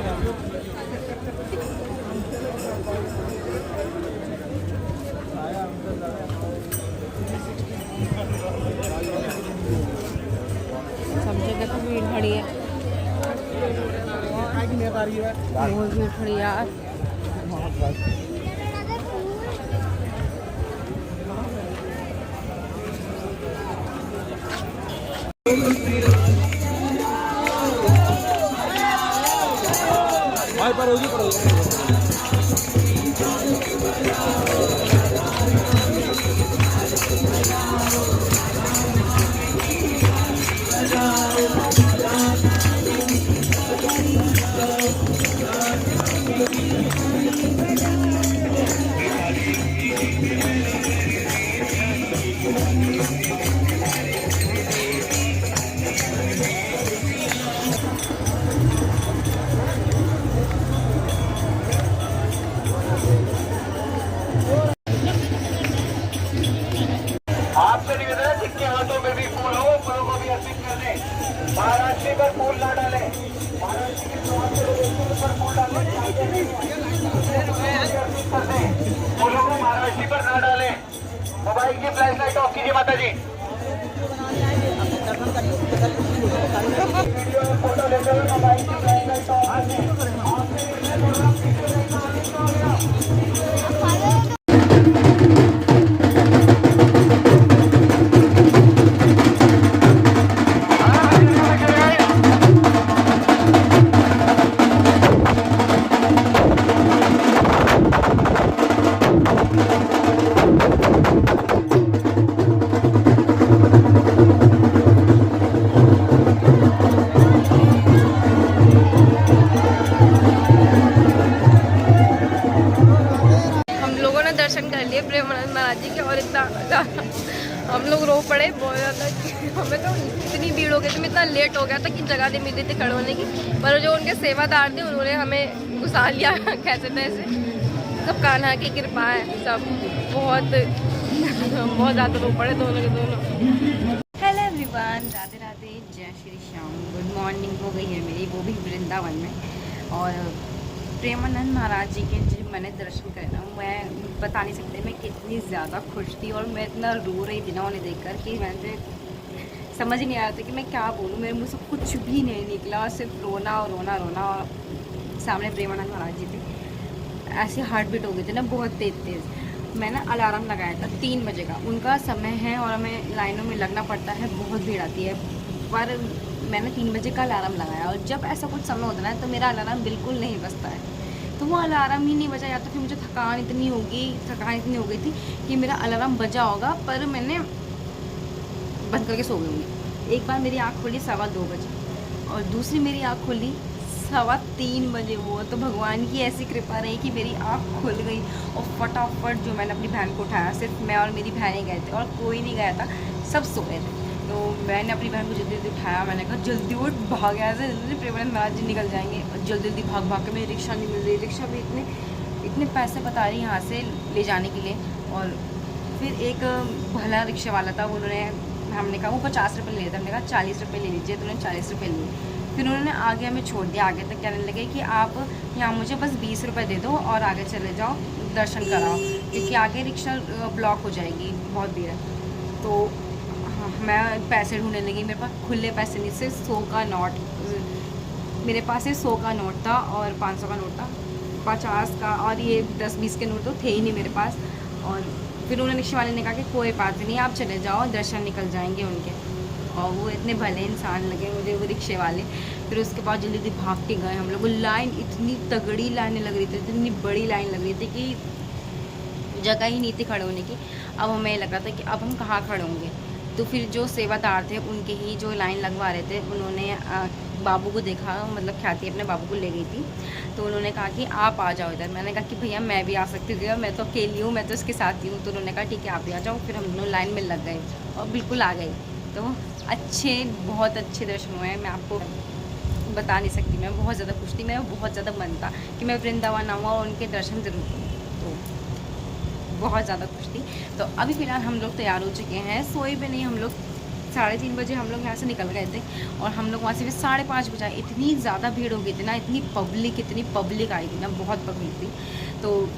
सब जगह तो भीड़ खड़ी है, बहुत भीड़ खड़ी यार। पर होगी आपसे निवेदन है जिसके हाथों में भी फूल हो फूलों को भी अर्पित कर दें। महाराष्ट्री पर फूल ना डालें, महाराष्ट्री के पर फूल डालें, अर्पित कर दें। फूलों को महाराष्ट्री पर ना डालें। मोबाइल की फ्लैश लाइट ऑफ कीजिए माता जी। वीडियो फोटो लेते हुए मोबाइल की फ्लैश लाइट ऑफ दर्शन कर लिए प्रेमानंद महाराज जी के, और इतना हम लोग रो पड़े बहुत ज़्यादा। हमें तो इतनी भीड़ हो गई थी, इतना लेट हो गया था कि जगह नहीं मिल रही थी खड़े होने की। पर जो उनके सेवादार थे उन्होंने हमें घुसा लिया कैसे तैसे। सब कान्हा की कृपा है, सब बहुत बहुत ज़्यादा रो पड़े दोनों के दोनों। हेलो एवरीवन, राधे राधे, जय श्री श्याम। गुड मॉर्निंग हो गई है मेरी, वो भी वृंदावन में। और प्रेमानंद महाराज जी के जो मैंने दर्शन करे ना, मैं बता नहीं सकते मैं कितनी ज़्यादा खुश थी। और मैं इतना रो रही थी ना उन्हें देखकर कि मुझे समझ ही नहीं आ रहा था कि मैं क्या बोलूँ। मेरे मुँह से कुछ भी नहीं निकला, सिर्फ रोना और रोना रोना। और सामने प्रेमानंद महाराज जी थे, ऐसे हार्ट बीट हो गई थी ना बहुत तेज़ तेज़। मैंने अलार्म लगाया था 3 बजे का, उनका समय है और हमें लाइनों में लगना पड़ता है, बहुत भीड़ आती है। पर मैंने 3 बजे का अलार्म लगाया, और जब ऐसा कुछ समय होता है तो मेरा अलार्म बिल्कुल नहीं बजता है। तो वो अलार्म ही नहीं बजा, या तो फिर मुझे थकान इतनी हो गई थी कि मेरा अलार्म बजा होगा, पर मैंने बंद करके सो गई होंगी। एक बार मेरी आँख खुली 2:15 बजे, और दूसरी मेरी आँख खुली 3:15 बजे। वो तो भगवान की ऐसी कृपा रही कि मेरी आँख खुल गई। और फटाफट जो मैंने अपनी बहन को उठाया, सिर्फ मैं और मेरी बहन ही गए थे और कोई नहीं गया था, सब सो रहे थे। तो मैंने अपनी बहन को जल्दी जल्दी उठाया, मैंने कहा जल्दी उठ, भाग यहाँ से, जल्दी प्रेमानंद महाराज जी निकल जाएंगे। और जल्दी जल्दी भाग भाग के मेरी रिक्शा नहीं मिल रही, रिक्शा भी इतने पैसे बता रही यहाँ से ले जाने के लिए। और फिर एक भला रिक्शा वाला था, हमने कहा वो 50 रुपये ले लेता, हमने कहा 40 रुपये ले लीजिए, तो उन्होंने 40 रुपये लिए। फिर उन्होंने आगे हमें छोड़ दिया, आगे तक कहने लगे कि आप यहाँ मुझे बस 20 रुपये दे दो और आगे चले जाओ, दर्शन कराओ, क्योंकि आगे रिक्शा ब्लॉक हो जाएगी, बहुत भीड़ है। तो मैं पैसे ढूंढने लगी, मेरे पास खुले पैसे नहीं, सिर्फ 100 का नोट मेरे पास। 100 का नोट था और 500 का नोट था, 50 का, और ये 10-20 के नोट तो थे ही नहीं मेरे पास। और फिर उन्होंने रिक्शा वाले ने कहा कि कोई बात नहीं, आप चले जाओ, दर्शन निकल जाएंगे उनके। और वो इतने भले इंसान लगे मुझे, वो रिक्शे वाले। फिर उसके बाद जल्दी जल्दी भाग के गए हम लोग। लाइन इतनी तगड़ी लाइनें लग रही थी, इतनी बड़ी लाइन लग रही थी कि जगह ही नहीं थी खड़े होने की। अब हमें लग रहा था कि अब हम कहाँ खड़े होंगे। तो फिर जो सेवादार थे उनके ही जो लाइन लगवा रहे थे, उन्होंने बाबू को देखा, मतलब ख्याति अपने बाबू को ले गई थी। तो उन्होंने कहा कि आप आ जाओ इधर। मैंने कहा कि भैया मैं भी आ सकती हूँ, मैं तो अकेली हूँ, मैं तो इसके साथ ही हूँ। तो उन्होंने कहा ठीक है आप भी आ जाओ। फिर हम दोनों लाइन में लग गए और बिल्कुल आ गए। तो बहुत अच्छे दर्शन हुए हैं, मैं आपको बता नहीं सकती। मैं बहुत ज़्यादा खुश थी, मैं बहुत ज़्यादा मन था कि मैं वृंदावन आऊँ और उनके दर्शन जरूर करूँ। तो बहुत ज़्यादा खुश थी। तो अभी फ़िलहाल हम लोग तैयार हो चुके हैं, सोए भी नहीं हम लोग, 3:30 बजे हम लोग यहाँ से निकल गए थे और हम लोग वहाँ से फिर 5:30 बजे आए। इतनी ज़्यादा भीड़ हो गई थी ना, इतनी पब्लिक आई थी ना, बहुत पब्लिक थी। तो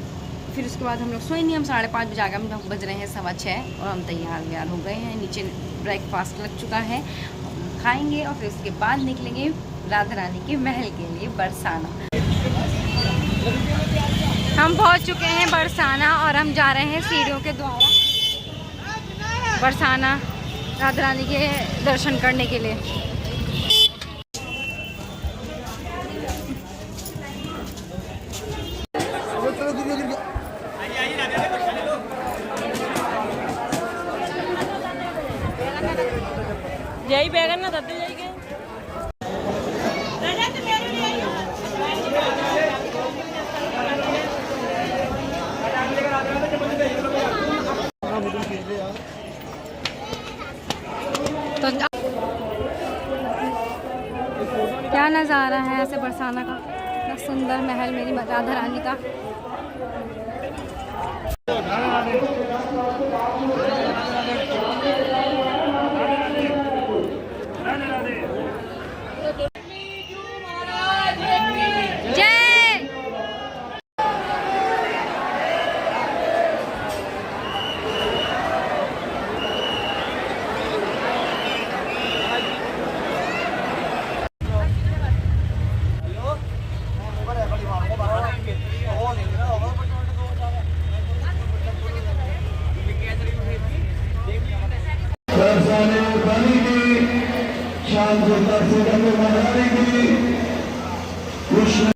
फिर उसके बाद हम लोग सोए नहीं, हम 5:30 बजे आ गए। हम बज रहे हैं 6:15 और हम तैयार हो गए हैं। नीचे ब्रेकफास्ट लग चुका है, खाएंगे और फिर उसके बाद निकलेंगे राधा रानी के महल के लिए बरसाना। हम पहुंच चुके हैं बरसाना और हम जा रहे हैं सीढ़ियों के द्वारा बरसाना राधा रानी के दर्शन करने के लिए। यही बैगन ना दते जाएंगे। तो क्या नज़ारा है ऐसे बरसाना का, इतना सुंदर महल मेरी राधा रानी का। बरसाने पानी की शाम को तरसे गंगे महारानी की कृष्ण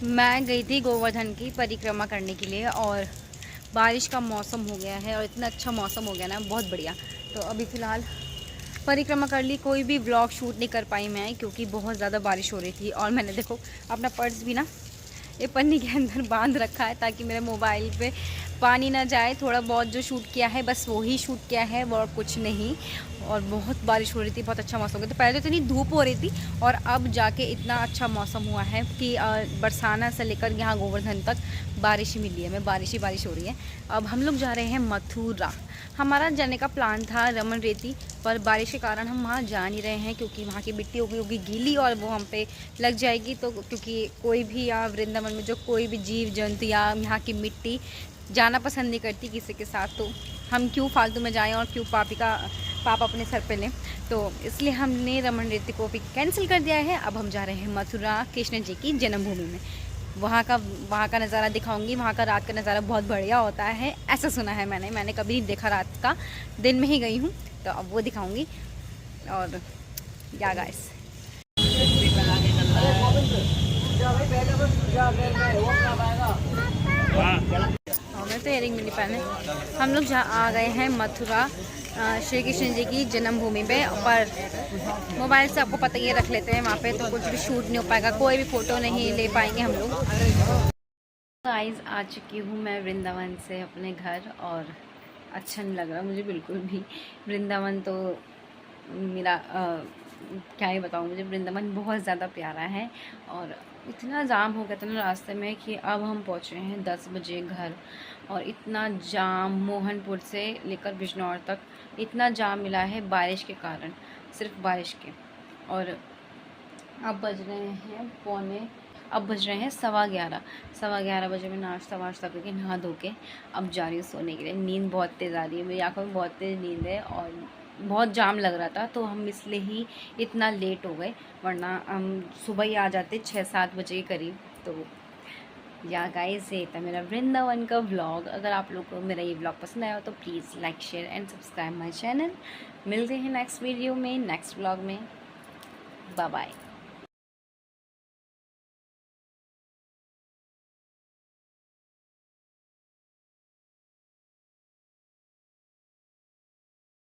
मैं गई थी गोवर्धन की परिक्रमा करने के लिए और बारिश का मौसम हो गया है और इतना अच्छा मौसम हो गया ना, बहुत बढ़िया। तो अभी फ़िलहाल परिक्रमा कर ली, कोई भी व्लॉग शूट नहीं कर पाई मैं क्योंकि बहुत ज़्यादा बारिश हो रही थी। और मैंने देखो अपना पर्स भी ना ये पन्नी के अंदर बांध रखा है ताकि मेरे मोबाइल पे पानी ना जाए। थोड़ा बहुत जो शूट किया है बस वही शूट किया है और कुछ नहीं। और बहुत बारिश हो रही थी, बहुत अच्छा मौसम हो गया। तो पहले तो इतनी धूप हो रही थी और अब जाके इतना अच्छा मौसम हुआ है कि बरसाना से लेकर यहाँ गोवर्धन तक बारिश ही मिली है, मैं बारिश ही बारिश हो रही है। अब हम लोग जा रहे हैं मथुरा। हमारा जाने का प्लान था रमन रेती, पर बारिश के कारण हम वहाँ जा नहीं रहे हैं क्योंकि वहाँ की मिट्टी होगी गीली और वो हम पे लग जाएगी। तो क्योंकि कोई भी यहाँ वृंदावन में जो कोई भी जीव जंतु या यहाँ की मिट्टी जाना पसंद नहीं करती किसी के साथ, तो हम क्यों फालतू में जाएं और क्यों पाप अपने सर पे लें। तो इसलिए हमने रमन रेती को भी कैंसिल कर दिया है। अब हम जा रहे हैं मथुरा, कृष्ण जी की जन्मभूमि में। वहाँ का नज़ारा दिखाऊंगी। वहाँ का रात का नज़ारा बहुत बढ़िया होता है, ऐसा सुना है मैंने कभी नहीं देखा रात का, दिन में ही गई हूँ, तो अब वो दिखाऊंगी। और या गाइस हमें तो इयरिंग मिली पहने। हम लोग आ गए हैं मथुरा श्री कृष्ण जी की जन्मभूमि पे, पर मोबाइल से आपको पता ही रख लेते हैं वहाँ पे, तो कुछ भी शूट नहीं हो पाएगा, कोई भी फ़ोटो नहीं ले पाएंगे हम लोग। गाइस आ चुकी हूँ मैं वृंदावन से अपने घर और अच्छा नहीं लग रहा मुझे बिल्कुल भी। वृंदावन तो मेरा क्या ही बताऊँ, मुझे वृंदावन बहुत ज़्यादा प्यारा है। और इतना जाम हो गया था ना रास्ते में कि अब हम पहुँचे हैं 10 बजे घर। और इतना जाम मोहनपुर से लेकर बिजनौर तक इतना जाम मिला है बारिश के कारण, सिर्फ बारिश के। और अब बज रहे हैं 11:15 बजे। मैं नाश्ता वाश्ता करके नहा धो के अब जा रही हूँ सोने के लिए। नींद बहुत तेज़ आ रही है, मेरी आँखों में बहुत तेज़ नींद है और बहुत जाम लग रहा था, तो हम इसलिए ही इतना लेट हो गए, वरना हम सुबह ही आ जाते 6-7 बजे के करीब। तो या गाइस ये था मेरा वृंदावन का व्लॉग। अगर आप लोग को मेरा ये व्लॉग पसंद आया हो तो please like share and subscribe my channel. मिलते हैं नेक्स्ट वीडियो में, नेक्स्ट व्लॉग में। Bye bye.